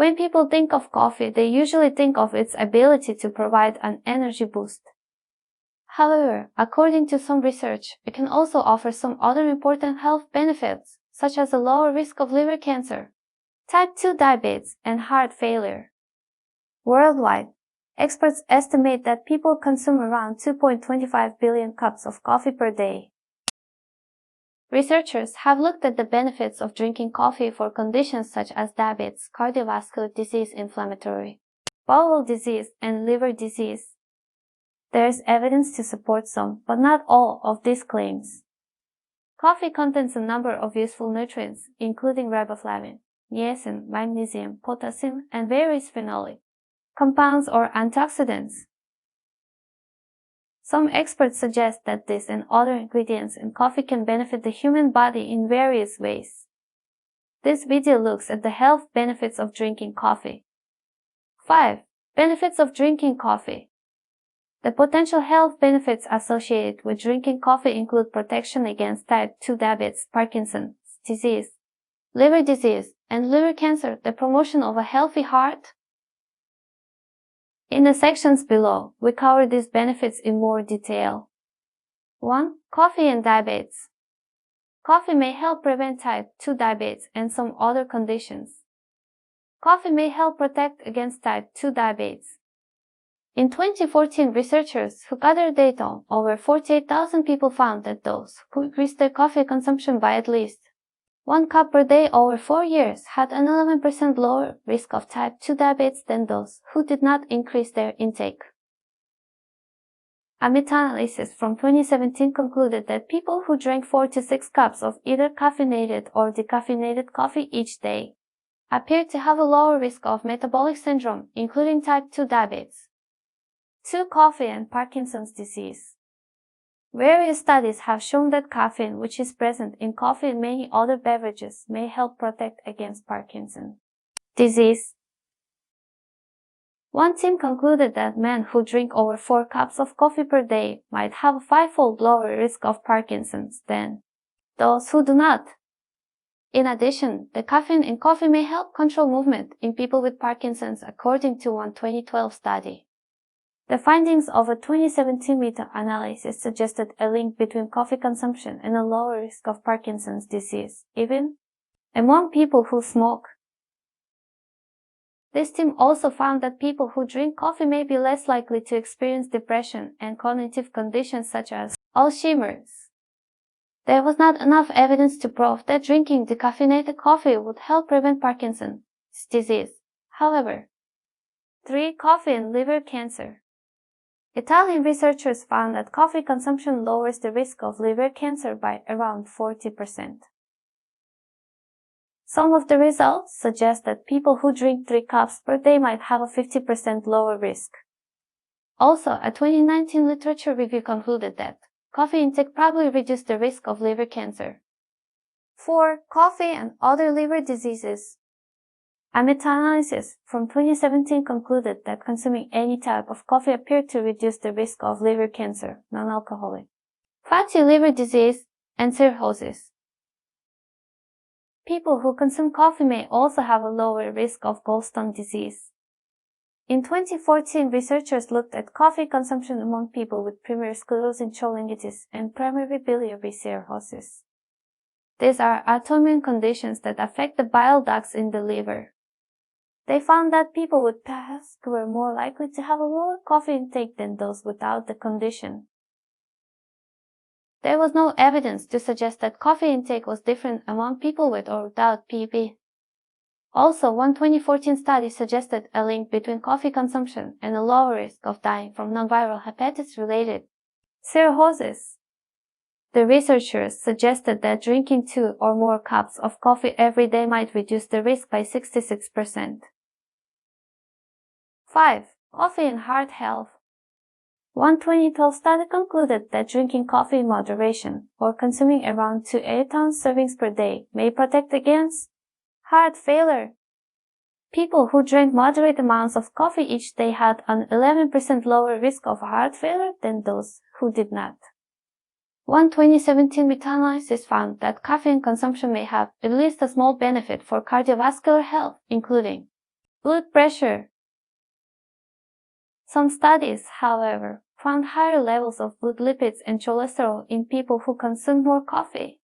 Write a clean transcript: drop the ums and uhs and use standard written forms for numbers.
When people think of coffee, they usually think of its ability to provide an energy boost. However, according to some research, it can also offer some other important health benefits, such as a lower risk of liver cancer, type 2 diabetes, and heart failure. Worldwide, experts estimate that people consume around 2.25 billion cups of coffee per day. Researchers have looked at the benefits of drinking coffee for conditions such as diabetes, cardiovascular disease, inflammatory bowel disease, and liver disease. There is evidence to support some, but not all, of these claims. Coffee contains a number of useful nutrients, including riboflavin, niacin, magnesium, potassium, and various phenolic compounds or antioxidants. Some experts suggest that this and other ingredients in coffee can benefit the human body in various ways. This video looks at the health benefits of drinking coffee. 5. Benefits of drinking coffee. The potential health benefits associated with drinking coffee include protection against type 2 diabetes, Parkinson's disease, liver disease, and liver cancer, the promotion of a healthy heart. In the sections below, we cover these benefits in more detail. 1. Coffee and diabetes. Coffee may help prevent type 2 diabetes and some other conditions. Coffee may help protect against type 2 diabetes. In 2014, researchers who gathered data on over 48,000 people found that those who increased their coffee consumption by at least 1 cup per day over 4 years had an 11% lower risk of type 2 diabetes than those who did not increase their intake. A meta-analysis from 2017 concluded that people who drank 4 to 6 cups of either caffeinated or decaffeinated coffee each day appeared to have a lower risk of metabolic syndrome, including type 2 diabetes. 2. Coffee and Parkinson's disease. Various studies have shown that caffeine, which is present in coffee and many other beverages, may help protect against Parkinson's disease. One team concluded that men who drink over 4 cups of coffee per day might have a 5-fold lower risk of Parkinson's than those who do not. In addition, the caffeine in coffee may help control movement in people with Parkinson's, according to one 2012 study. The findings of a 2017 meta-analysis suggested a link between coffee consumption and a lower risk of Parkinson's disease, even among people who smoke. This team also found that people who drink coffee may be less likely to experience depression and cognitive conditions such as Alzheimer's. There was not enough evidence to prove that drinking decaffeinated coffee would help prevent Parkinson's disease, however. 3. Coffee and liver cancer. Italian researchers found that coffee consumption lowers the risk of liver cancer by around 40%. Some of the results suggest that people who drink 3 cups per day might have a 50% lower risk. Also, a 2019 literature review concluded that coffee intake probably reduced the risk of liver cancer. 4. Coffee and other liver diseases. A meta-analysis from 2017 concluded that consuming any type of coffee appeared to reduce the risk of liver cancer, non-alcoholic fatty liver disease, and cirrhosis. People who consume coffee may also have a lower risk of gallstone disease. In 2014, researchers looked at coffee consumption among people with primary sclerosing cholangitis and primary biliary cirrhosis. These are autoimmune conditions that affect the bile ducts in the liver. They found that people with PASC were more likely to have a lower coffee intake than those without the condition. There was no evidence to suggest that coffee intake was different among people with or without PEP. Also, one 2014 study suggested a link between coffee consumption and a lower risk of dying from non-viral hepatitis-related cirrhosis. The researchers suggested that drinking 2 or more cups of coffee every day might reduce the risk by 66%. 5. Coffee and heart health. One 2012 study concluded that drinking coffee in moderation, or consuming around 2 8-ounce servings per day, may protect against heart failure. People who drank moderate amounts of coffee each day had an 11% lower risk of heart failure than those who did not. One 2017 meta-analysis found that caffeine consumption may have at least a small benefit for cardiovascular health, including Blood pressure. Some studies, however, found higher levels of blood lipids and cholesterol in people who consumed more coffee.